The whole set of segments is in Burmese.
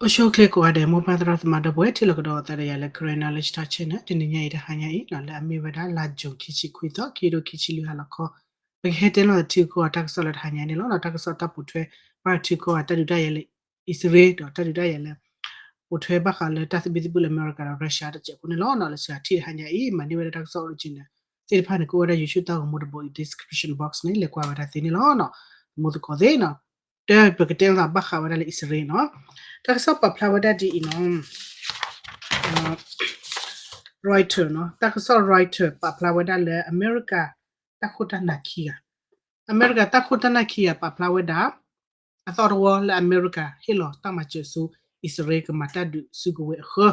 Oshokle ko ade mo padra ma da boy tilo ko ta ya le krena le sta chena tin nya ida hanya I na la mi wada la jo kichi kwito kido kichi lu hala ko be hete no ti ko atak solid hanya ni lo na tak so ta putwe pa ti ko ata du da ya le isre do ta du da ya le putwe ba kha le ta si visible america ra russia ta che ko ni lo na le sa ti hanya I ma ni wada tak so original ti pa ni ko wada you should ta mo bo description box ni le kwa wada ti ni lo no mo ko de na te pe ke te la ba kha wada le isre no tak so pa pla wada di ino writer no tak so writer pa pla wada le america takuta nakia america takuta nakia pa pla wada I thought le america hilo tama jesu israel ka mata du sugo we ho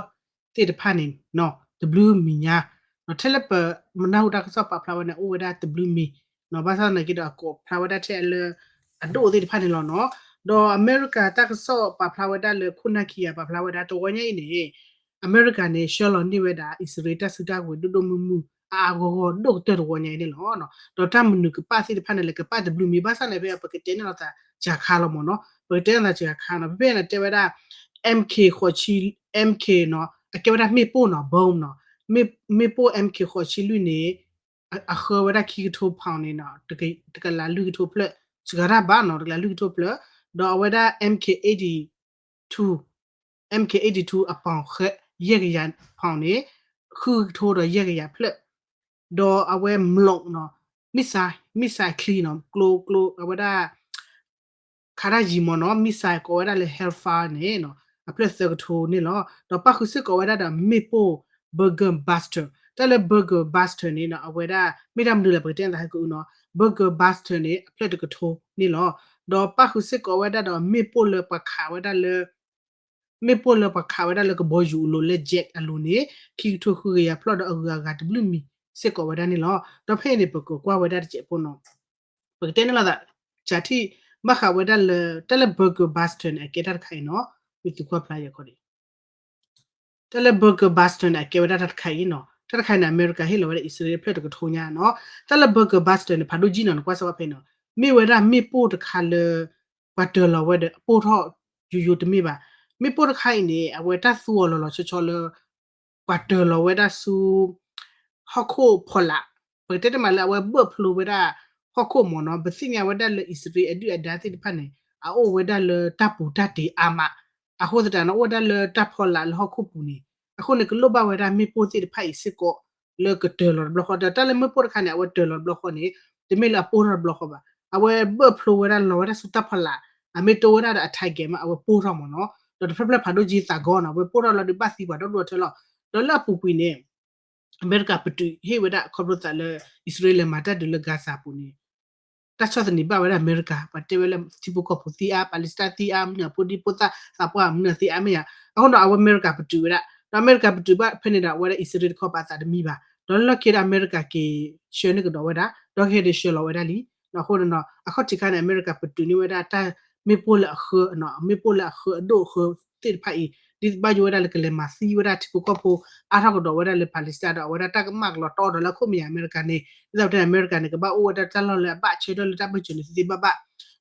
te de panin no the blue minya no telepa mana uda ka so pa pla wada o wada the blue me no ba sa na ki da ko pla wada te le ado te de panin lo no do america tak so pa pla wada le kunakia pa pla wada to wonya ni america ne sholo ni weda israel suda we do mu a go do te ro nya ni lo no do tam nu ka pa si de panel ka pa de blue mi ba sa le be pa ke te no ta ja kha lo mo no pa te na ja kha no be na te weda mk kho chi mk no a ke weda mi po no bom no mi po mk kho chi lu ni a kho weda ki to pound ni no te ka la lu to ple sigara ba no la lu to ple do weda mk82 MK82 အပေါင်ခက်ရက်ရန်ဖောင်းနေခုထိုးတော့ရက်ရဖလက်ဒေါ်အဝဲမလုံနော်မစ်ဆိုင်ခလီနော်ကလိုအဝဒါခါရဂျီမနော်မစ်ဆိုင်ကိုဝဒါလေ helfa နေနော်အပလက်စကထိုးနေလောတော့ပခုစစ်ကိုဝဒါဒါမေပို burger buster တယ်လေ burger buster နေနော်အဝဒါမိဒမ်ဒူလေပတဲ့တဲ့ကူနော် burger buster နေအပလက်တကထိုးနေလောတော့ပခုစစ်ကိုဝဒါတော့မေပိုလေပခါဝဒါလေမေပိုလပခါဝဒါလကဘောယူလိုလက်ဂျက်အလိုနေခီထိုခုရဖလော့ဒအဂါဂါတဘလူမီစစ်ကောဝဒါနေလောတော့ဖဲနေပကောကွာဝဒါတဲ့ပေါ်နော်ပကတဲ့နလာda chati မခဝဒါလတယ်လဘဂဘတ်စတန်အကေတာခိုင်နော်ဝီတူကွာပလာရခေါ်တယ်လဘဂဘတ်စတန်အကေဝဒါတခိုင်နော်တခိုင်နအမေရိကဟီလောဝဒါအစ္စရေးဖလက်တကထုံညာနော်တယ်လဘဂဘတ်စတန်ဖာဒိုဂျီနော်ကွာစဝဖေနော်မေဝဒါမေပိုတခါလပတ်တလဝဒါပိုထောယူတမေပါမေပိုတခိုင်နေအဝဲတဆူလောချောလပတ်တလဝဒါဆူဟခုဖလာပတဲ့တမလာဝဲဘဖလိုဝဒါဟခုမနော်ဘစိညာဝဒါလအစ္စရေးအဒူအဒါတိဖာနေအိုဝဒါလတပ်ပူတတ်တီအာမအခုစတန်ဝဒါလတပ်ဖော်လာလဟခုပူနေအခုနေကလောဘဝဒါမေပိုတိဖိုင်စစ်ကိုလေကတဲလဘလခဒတလည်းမေပိုခါနေဝတဲလဘလခနေတမေလာပိုရဘလခပါအဝဲဘဖလိုဝဒါလောဝဒါစတပ်ဖလာအမေတိုဝဒါအထိုက်ကေမအဝဲပိုရမနော်တော့ဖက်ဖက်ဖာဒိုဂျီစာဂေါနာဝဲပိုရလဒီပတ်စီပါတော့တော့ထဲလောဒေါ်လာပူပီနေအမေရိကပတူဟေဝဒါခေါ်လို့တလည်းအစ္စရေးလမှာတက်တယ်လဂါစာပူနေတချတ်နေပါဝဲအမေရိကပတ်တေဝဲတီပကောပူတီအပါလက်စတိုင်းတီအမြပူဒီပူတာစပွားမနစီအမေယအခုတော့အမေရိကပတူဝဲအမေရိကပတူပါဖနေတာဝဲအစ္စရေးခေါ်ပါတာတမီပါဒေါ်လာကေအမေရိကကေရှေနေကတော့ဝဲဒါဒေါ်ဟေဒရှေလောဝဲဒါလီနော်ခုနော်အခုတိကန်အမေရိကပတူနေဝဲဒါတာမေပိုလာခနော်မေပိုလာခဒိုခတိဖိုင်ဒီဘာယိုဒါလကလေမစီဝဒါတီပကောပူအားထောက်တော့ဝဒါလေပါလက်စတိုင်းဝဒါတက်မတ်လောတော်တော့လခုမြေအမေရိကန်နေဒီတော့အမေရိကန်ကဘာအိုဝဒါတလောလေဘာချေတော့လက်မချင်စီဘဘ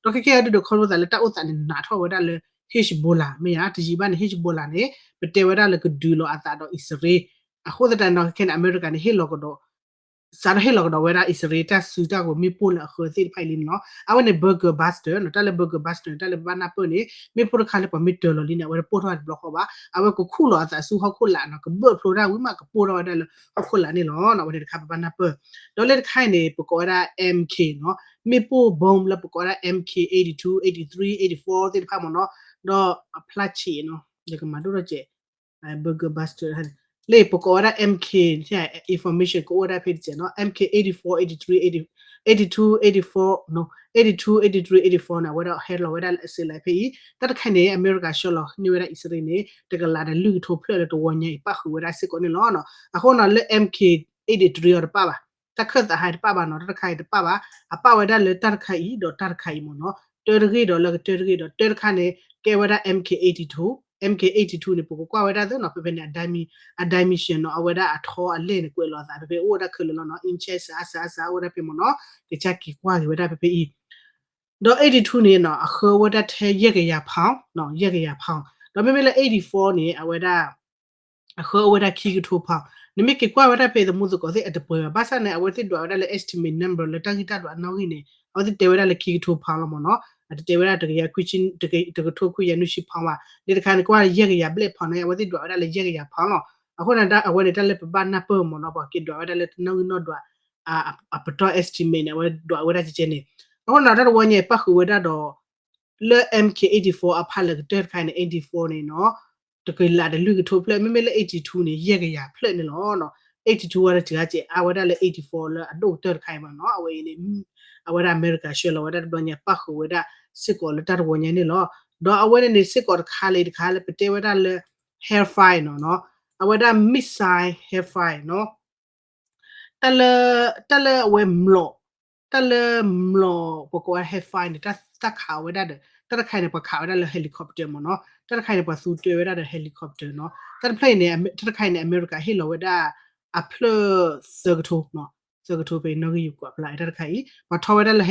တော့ခေခေဒိုခေါ်လို့ဒါလေတာဥတန်နာထောဝဒါလေဟစ်ဘိုလာမေယာတကြီးဘာနေဟစ်ဘိုလာနေပတေဝဒါလေကဒူလိုအတာတော့အစ္စရေးအခုတဲ့တော့ခေအမေရိကန်ဟစ်လောကတော့စားဟဲလောကတော့ဝဲတာအစ္စရေးတက်ဆူတာကိုမိပို့လာခေါ်သိဖိုင်လင်းနော်အဝနေဘာဂါဘတ်စတာနော်တလည်းဘာဂါဘတ်စတာတလည်းဘာနာပနေမိပို့ခါလေပမီတော်လီနေဝဲပို့တော့ဘလော့ခေါ်ပါအဝကိုခုလောအသဆူဟခုလာနော်ကဘဖလိုရာဝိမကပို့တော့တယ်ခုလာနေနော်နော်ဝဲတခါဘာနာပဒေါ်လက်ခိုင်နေပကောရာ MK နော်မိပို့ဘုံလပကောရာ MK82 83 84တိဖာမနော်တော့အဖလာချီနော်ဒီကမတို့တော့ကျဘာဂါဘတ်စတာလေပကောရာ MK တဲ့ information ကိုရဖြစ်ချင်နော် MK 84 83 80 82 84 no 82 83 84နာဝရဟဲလောဝရအစလိုက်ပြီတတ်ခိုင်နေအမေရိကရှောလောနေဝရအစ္စရေးနေတကလာတဲ့လူထိုဖလဲတော့ဝညိပခုဝရစစ်ကိုနေလောနော်အခုနော်လေ MK 83ရပါပါတခတ်ဟိုင်ပါပါနော်တခိုင်ပါပါအပဝရလေတခိုင်တော့တခိုင်မနော်တေရဂီတော့လေတေရဂီတော့တေခါနေကေဝရ MK82 MK82 ne poko kwa weda no pepe ne adami shin no aweda atho ale ne kwelo za pepe oda khelo no in chess asa oda pe mo no ke chaki kwa weda pepe I တော့82နေနော်အခဝဒထဲရက်ကြရဖောင်းနော်ရက်ကြရဖောင်း do me le 84 ni aweda akho aweda ki to pa ni me ke kwa weda pe the muzu ko the at po ba sa ne aweti do aweda le estimate number le tagita do no ni aweti te weda le ki to pa lo mo no at te weda de ya kwichin de to ku ya nu shi pa wa de kan kwa ye ya ble pa ne aweti do aweda le ye ya pa lo akho na da aweda le ba na po mo no ba ki do aweda le no do a pato estimate ne aweda do aweda je ne akho na da wo nye pa ku weda do le MK84 apale de kind 84 ni no to ke la de lu to play me le 82 ni ye ga ya play ni no 82 wa de ga je a wa le 84 le ado de kind ma no awe ni a wa America she lo wa da do nya pa ko wa da siko le tar wo nya ni lo do a wa ni siko kha le pete wa da le hair fry no a wa da missile hair fry no tale we mlo tale mlo ko ko hair fry ni ta kha wa da de ta kai ne pa kha wa da le helicopter mo no ta kai ne pa su twe wa da helicopter no ta plane ne ta kai ne America he lo wa da a plo sergato no sergato pe no gi ko apply ta kai ma tho wa da le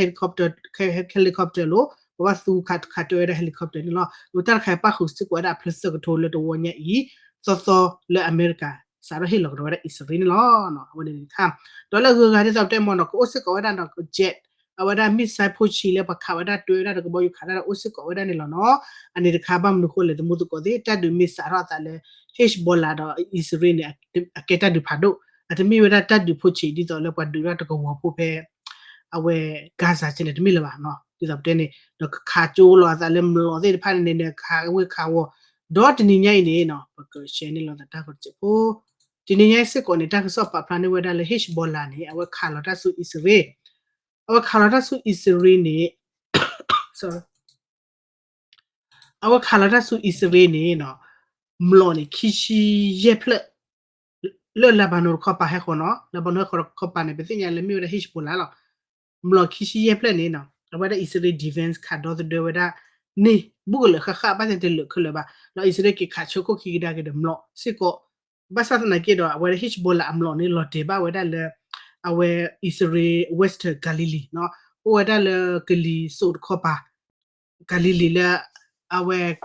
helicopter lo wa su kha twe da helicopter ni lo ta kai pa khu su ko da plo sergato le to wo nya i so le America sa ro he lo do da Israel lo no wa ni kham do le ga de sa te mo no ko se ko da no jet awada missile pochi le ba khawada twera de bo yu khada osi ko wada ni lo no ani de khaba mu ko le de mu ko de ta du miss ara ta le Hezbollah do Israel ni aketa du phado atmi wada ta du pochi di to le pa du ra to ko wo pho phe awe Gaza chile de mi le ba no di so de ni do kha cho lo ta le mlo de pha ni ne kha we kha wo do de ni nyai ni no ko she ni lo ta ko che po di ni nyai sit ko ni ta ko so pa plan ni wada le Hezbollah ni awe kha lo ta su Israel awa khalada su Israel ni sorry awa khalada su Israel ni no mlo ni kishi yeple le Lebanon ko pa he ko no Lebanon ko pa ne be tinya le mi re Hezbollah lo mlo kishi yeple ni no awa da Israel defense ka do de wada ni bugule kha ba te le khule ba no Israel ki kha choko ki da ke de mlo siko ba sa na ke do awa Hezbollah amlo ni lo te ba wada le awa Israel West Galilee no wada le kli sud ko pa Galilee la awe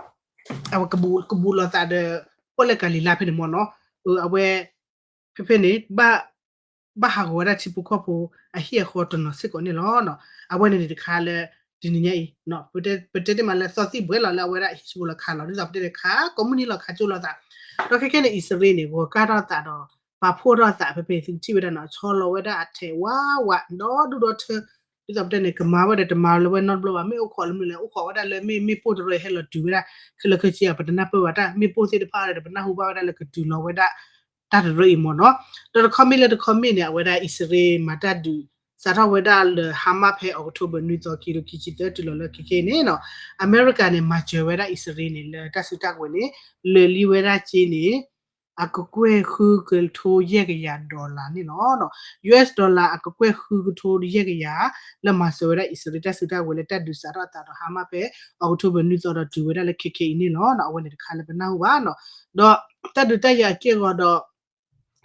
kabul la ta de pole Galila pe mo no awe pepe ni ba ha go da tipu ko po a hie ko to no se ko ni lo no awe ni de kha le di ni nyai no pete de ma la so si bwe la la we da hisu la kha lo ni so pete de kha community la kha chu lo ta do ke ke ni Israel ni go ka do ta do ba pho do ta pepe si ti we da no cho lo we da a the wa no du do theဒီစပ်တဲ့နေကမာဝတဲ့တမာလဝဲ not ဘလဝမေဥခေါ်လမလဲဥခေါ်ဝတဲ့လေမေပို့တရဟဲလတူရခလခချီအပဒနာပဝတာမေပို့စီတဖာတဲ့ပနာဟူပါတဲ့လေကတူလောဝဲတာတတ်ရိမနောတော်ခမီလေတခမီနေဝဲတာဣစရေမတတူစာထဝဲတာဟာမဖဲအောက်တိုဘာနွီတော်ကီလိုကီချီတဲ့တူလောလခိခေနေနော်အမေရိကန်နေမချဝဲတာဣစရေနေလေတဆူတက်ဝဲနေလေလီဝဲတာချီနေအကကွဲခူကလထိုရဲ့ကရဒေါ်လာနေနော် US ဒေါ်လာအကကွဲခူကထိုရဲ့ကရလမဆိုရဣစရတစတာဝလေတဒူစာရတာဟာမပဲအောက်တိုဘာနူတော်ဒူဝဲလေခေခေနေနော်အဝနေတခါလေဘနာဟူပါနော်တော့တဒူတရကေကတော့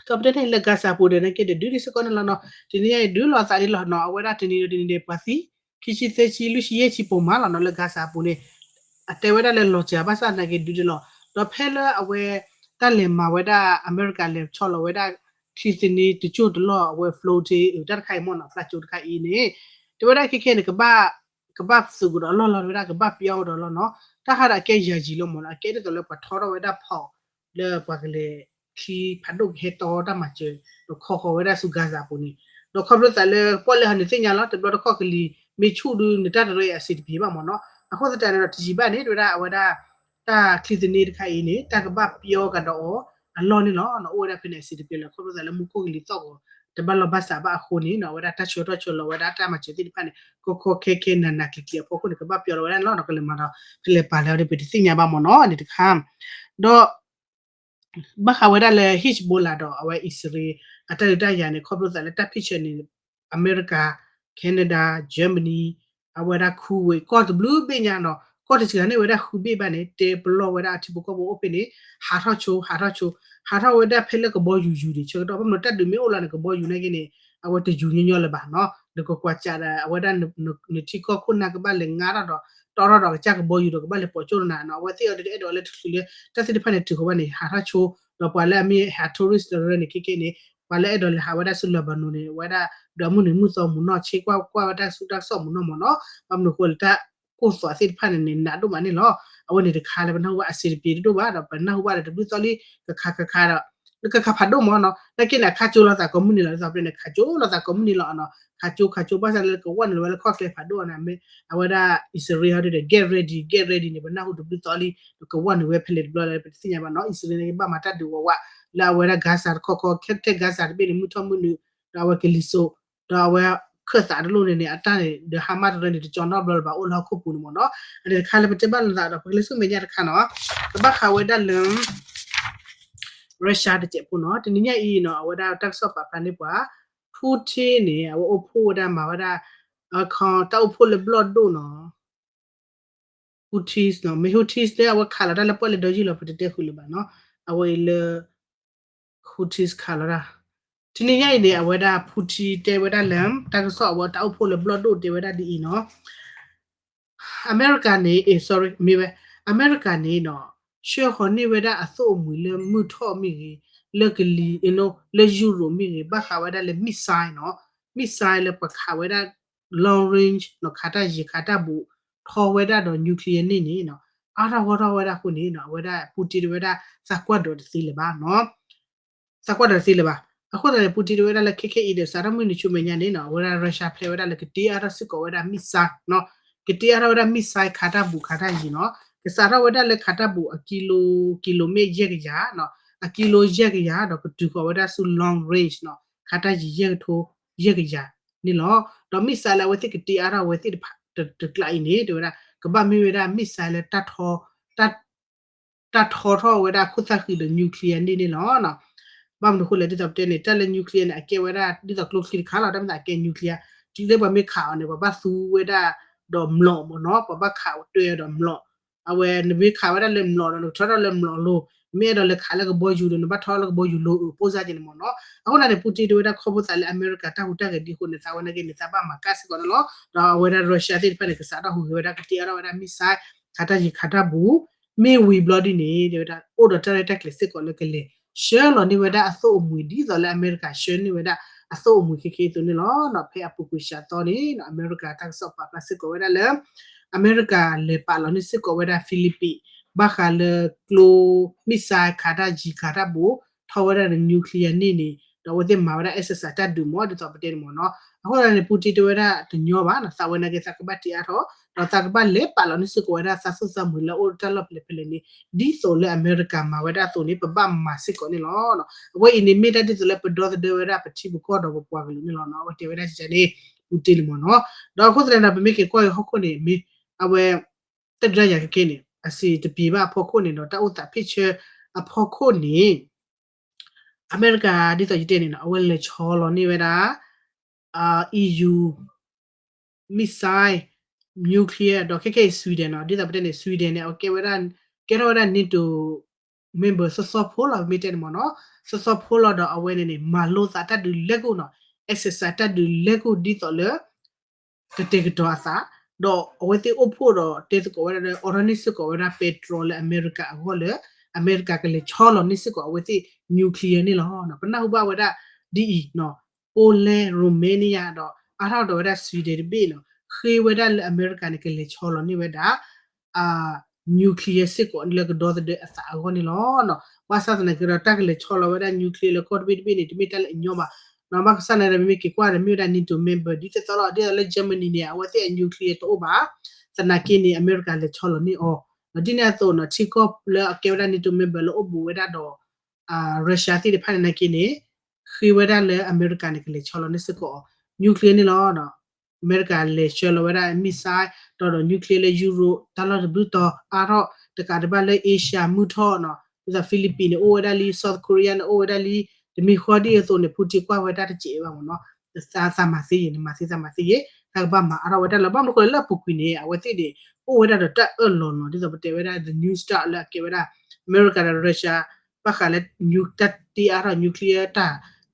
ကပတဲ့လေကစားပိုတဲ့နေကတဲ့ဒူဒီစကောနလာနော်ဒီနေ့ဒူလောစာရီလောနော်အဝဲတာတင်းနေပါစီခိရှိသေးချီလူရှိရဲ့ချီပုံမလာနော်လေကစားပိုနေအတဲဝဲတာလေလောချာပါစာနာကေဒူဒီလောတော့ဖဲလာအဝဲတာလေမာဝဲတာအမေရိကန်လေချော်လောဝဲတာခီစနီတချို့တလောဝဲ flow တီတက်ခိုင်မွန်ဖလာချိုတခိုင်နေတဝဲတာခိခဲနေကဘာစုဂရလောလောဝဲတာကဘာပြောတော့လောနော်တာဟာရကဲယာကြီးလို့မလားကဲတဲ့လောပထောတော့ဝဲတာဖောက်လေပါကလေခီဖတ်တော့ဟေတော်တာမချေတော့ခေါ်ဝဲတာစုဂါဇာပူနီတော့ခေါ်လို့တလေပေါ်လေဟန်စညာလားတဘတော့ခေါ်ကလီမေချူဒူနေတာရအစစ်ပြေပါမနော်အခုစတန်တော့တီဘာနေတို့တာဝဲတာတာခီစနီတခိုင်နေတာကဘာပြောကတော့အလောနေလောနော်အိုရဖိနေစီတပြေလခေါ်လို့တလေမူကိုကလီတော့တဘလဘဆာဘာခုနီနော်ဝဒတာချိုတော့ချိုလောဝဒတာမချေတိဖာနေကိုခေခေနနာကလီပိုခုနေကဘပြောလောနော်ကလေမတော့ကလေပါလေရပတိစညာပါမနော်ဒီတခမ်တော့ဘာခဝဒလေဟစ်ဘူလာတော့အဝဲအစ္စရေးအတရတရနေခေါ်လို့တလေတပ်ဖိချနေအမေရိကကနေဒါဂျာမနီအဝဲဒါခူဝေကော့ဘလူးပညာနော်ကော့တချကနေဝဲဒါခူဘေပါနေတေဘလောဝဲဒါအတိဘကောဘောအိုပနေဟာထချိုဟာထဝဲဒါဖဲလကဘောယူဒီချေတော့မတက်ဒမီအိုလာကဘောယူနေကနေအဝဲတယူညညောလေပါနော်ဒီကောကွာချာအဝဲဒါနတိကောခုနာကပါလေငါတော့ toro do cha ko bo yu do ba le po chu na no wa ti de do le tu le ta si de pa ne tu ko ba ni ha ra chu do pa le mi ha tourist do ne ki ke ni pa le do le ha wa da su lo ba no ne wa da do mu ni mu so mu no chi kwa da su da so mu no mo no ba mu ko ta ko so si pa ne na do ma ni lo a wa ni de kha le ba no wa asir pi do ba do pa na wa de bu so li ka da ka ka pha do mo no la ke na kha chu lo sa ko mu ni lo sa pe ne kha chu lo sa ko mu ni lo no kha chu ba sa le ko wa ni lo ko ke pha do na me awada is a real de get ready ni bana hudu bitoli ko one we pellet blood le sinya ba no is ne ba mata de wa la wera gasar ko kete gasar be ni muto munu da wa ke liso da wa khasa de lo ne ata ne de hamad re ni de chon blood ba o la ko pu mo no de khale be ba la da ko liso me nya kha no ba kha we da lum Russia de che pu no de ni nya i no awada tak so pa pa ni pa Putin ni o pu da ma wada အခါတောက်ဖို့လေဘလော့ဒိုနော်ဟူတီစ်နော်မေဟူတီစ်တဲ့ဝခါလာတယ်လပေါ်လေဒိုဂျီလပတဲ့ခူလပါနော်အဝဲလေဟူတီစ်ခါလာဒီနေ့ရိုက်နေအဝဲဒါဖူတီတဲဝဲဒါလမ်တက်ဆော့ဝတောက်ဖို့လေဘလော့ဒိုတဲဝဲဒါဒီနော်အမေရိကန်နေ sorry မေပဲအမေရိကန်နေနော်ရှေ့ခေါ်နေဝဲဒါအစိုးမူလေမှုထော့မိလက်ကလီလေယူရိုမိဘာခါဝဲဒါလေမစ်ဆိုင်နော်မစ်ဆိုင်လေပခါဝဲဒါ long range နော်ခါတာရီခါတာဘူးထော်ဝဲဒါတော့ nuclear နေနေနော်အားရဝရဝဲဒါခုနေနော်ဝဲဒါပူတီဝဲဒါစကွတ်တော့စီလေပါနော်စကွတ်တော့စီလေပါအခုတည်းပူတီဝဲဒါလက်ခက်ခက်ဤတဲ့စာရမွေးနေချုံမညာနေနော်ဝဲဒါရုရှားဖလေဝဲဒါလက်ကတီအာရစစ်ကိုဝဲဒါမစ်ဆိုင်နော်ကတီအာရဝဲဒါမစ်ဆိုင်ခါတာဘူးခါတာရီနော်ကစားရဝဲဒါလက်ခါတာဘူးအကီလိုမီရက်ကြနော်အကီလိုရက်ကြတော့ကတူကိုဝဲဒါဆူ long range နော်ခါတာရီရက်ထိုးရက်ကြni lo do misala wethi ki tiara wethi de klai ni do ra ka ba mi wera misala tat tho wera khutha ki de nuclear ni lo na ba mu khu le de te ni tat le nuclear na ke wera di da close ki kha la da na ke nuclear ti le ba mi kha ne ba su wera do mlo mo no ba kha twe do mlo awe ni bi kha wera le mlo no tho le mlo lo မြေတော်လေခါလကဘောယူလို့ဘာထောလကဘောယူလို့ပိုစားခြင်းမနော်အခုနာပူတီတို့တာခေါ်ဖို့တယ်အမေရိကတာဟူတာကဒီခုနေသာဝနကနေသဘာမကတ်စကောနော်တော့ဝရရုရှားတိဖက်နေကစားတော့ဟူဝရကတီရဝရမီဆိုင်ခတာကြီးခတာဘူးမေဝီဘလော်ဒီနေတာအိုဒတာတက်လက်စစ်ကောလကလေရှယ်လော်နေဝဒအဆိုအမွေဒီဇော်လေအမေရိကရှယ်နေဝဒအဆိုအမွေခေတူနေလောနော်ဖေအပူပူရှာတော်နေနော်အမေရိကတက်ဆော့ပါပလစစ်ကောဝဒလေအမေရိကလေပါလော်နေစစ်ကောဝဒဖိလစ်ပီဘာခါလေကလိုမစ်ဆိုင်ခါတာဂျီခါတာဘူထော်ဝရတဲ့နျူကလ িয়ার နေနေတော့ဝတဲ့မာဝရ SS တတ်ဒူမော်တော့ပတဲ့မော်နော်အခုလည်းပူတီတဝရတညောပါနော်စာဝနကေစကပတ်တီအားတော့တော့စကပတ်လေပါလောနိစကိုရဆဆဆမူလာအိုတလပ်လေပလေနေဒီဆိုလေအမေရိကန်မှာဝဒဆိုနေပပမစစ်ကိုနေလောနော်ဝဲအင်းမီတတ်ဒီဆိုလေပဒေါ်ဒေဝရပတိဘကောတော့ပွားကလေးနေလောနော်ဝတဲ့ဝရချနေပူတီလမော်နော်တော့ခုစရနာပမေကေကိုဟခုနေမီအဝဲတက်ကြရကင်းနေအစီတပြေပါဖို့ခုနေတော့တောက်တာ picture အဖို့ခုနေအမေရိကဒီတော့ယူတဲ့နေတော့အဝဲလေချောလောနေဝဒါEU missile nuclear တော့ခေဆွီဒင်တော့ဒီတော့တဲ့နေဆွီဒင်နဲ့ okay ဝဒါကဲတော့ဒါ need to member ဆော့ဖိုလာမီတဲ့မနော်ဆော့ဖိုလာတော့အဝဲနေမလို့စာတတ်duလက်ကိုနော် access တတ်duလက်ကိုဒီတော့လေတေကတော့အစားတော့အဝဲတဲ့အဖို့တော့တေစကိုဝဲတဲ့ orange ကိုဝဲတဲ့ petrol အမေရိကဟောလေအမေရိကကလေးချောလောနိစကိုအဝဲတဲ့ nuclear နေလောနော်ပနာဟုဘဝဲတဲ့ DE နော်ပိုလန်ရိုမေးနီးယားတော့အားတော့ဝဲတဲ့ဆွီဒင်ဘေးနော်ခေဝဲတဲ့အမေရိကန်ကလေးချောလောနိဝဲတဲ့အာ nuclear စစ်ကိုလည်းကတော့တဲ့အစာအခေါ်နေလောနော်ဝါဆတ်နေကြတော့တက်ကလေးချောလောဝဲတဲ့ nuclear လေကော့ဘစ်ဘေးနေဒီမီတယ်ညောပါနော်မကဆန်ရမိကေကွာရမြူဒန်နီတိုမင်ဘာဒီတက်တော့ဒီလေဂျမနီနေအဝဲတဲ့ nuclear တော့ပါစနာကင်းနေအမေရိကန်လေချောလောနိအော်ဒီနေ့တော့နော်ချီကော့လေအကေဝဒန်နီတိုမင်ဘာလို့အဘူဝဲတော့ရုရှားတိဖာနေကိနေခိဝဲဒါလေအမေရိကန်ကလေချောလနေစကောနျူကလ িয়ার နေလောနော်အမေရိကန်လေချောလဝဲဒါမစ်ဆိုင်တော့နျူကလ িয়ার လေယူရိုဒါလာဘလူတော့အားတော့တကတပါလေအေရှာမူထောနော်ဒီဖိလစ်ပင်းအိုဝဲဒါလီဆော့ကိုရီးယားအိုဝဲဒါလီဒီမီခေါ်ဒီဆိုနေပူတီကွာဝဲဒါတချေပါမနော်စာမစီနေမစီစာမစီရကဘာမအားဝဲဒါလဘာမကိုလပူကွီနေအဝဲတိဒီအိုဝဲဒါတက်အလွန်နော်ဒီဆိုပတေဝဲဒါ the new star လာကေဝဲဒါအမေရိကန်ရုရှားပါခါလေနျူတက်တီအားနျူကလ িয়ার တာ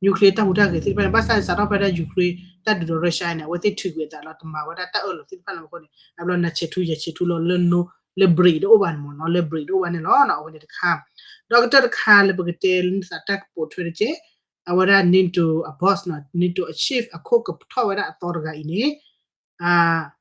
နျူကလ িয়ার တာဟူတာကေစိပန်ပါဆိုင်စာတော့ဖက်တဲ့ယူကရိန်း ta do Russia ne with it to with that lot ma wa ta o lo tin pa la ko ni ablo na che tu lo no le breed o ban mo no le breed o ban no no wa de kham doctor kha le bgtel sa tak po thwe che awara need to a boss not need to achieve a cook up to wa torga ini a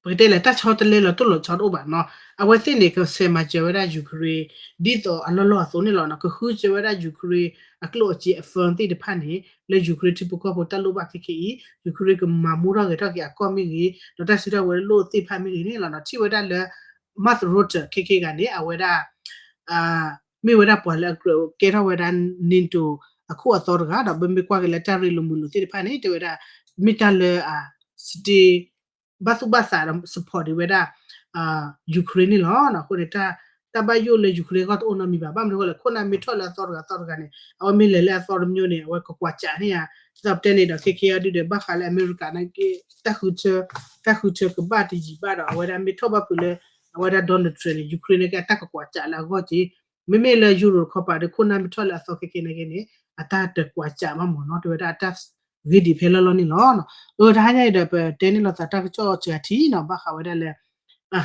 Britele ta chotele lo to lo chot oba no awe tin ne ko se ma je wera Ukraine di to alolo so ni lo na ko hu je wera Ukraine aklo chi afon ti de phan ni le Ukraine ti ko ko ta lo ba ke ki Ukraine ko ma mu ro ke ta ki a ko mi gi no ta si ro we lo ti phan mi ni lo na ti wera le math rotor ke ga ni awera a mi wera po le ke ro wera ninto aku ator ga da bembe kwa ke le ta ri lo mu lo ti de phan ni te wera mi ta le a sti basu basa support weda Ukraine lo na ko ta ba yo le Ukraine ko ona mi ba mi ko le ko na mi thola tor ga ne aw mi le tor myo ne wa ko kwa cha ne ya sab te ne da ke ke di de ba kha le America na ke ta hu che ko ba ti ji ba da weda mi tho ba pu le weda Donald Trump Ukraine ka ta ko kwa cha la go ji mi me le euro ko pa de ko na mi thola so ke ne ke ne ata te kwa cha ma mo no de ata vidi phela lo ni no no lo da nya de pe te ni lo ta ta cho cha thi no ba kha wa da le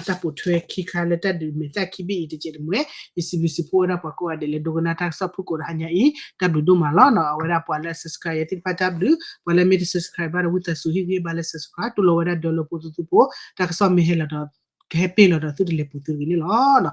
ta pu thwe ki kha le ta de me ta ki bi de che de mwe isi bi si po ra pa ko de le do na ta sa pu ko da nya I ta du do ma lo no wa da pa le subscribe ti pa ta du wa le mi subscribe ba with su hi bi ba le subscribe to lo wa da do lo pu tu po ta ka so mi he la da ke pe lo da tu de le pu tu ni lo no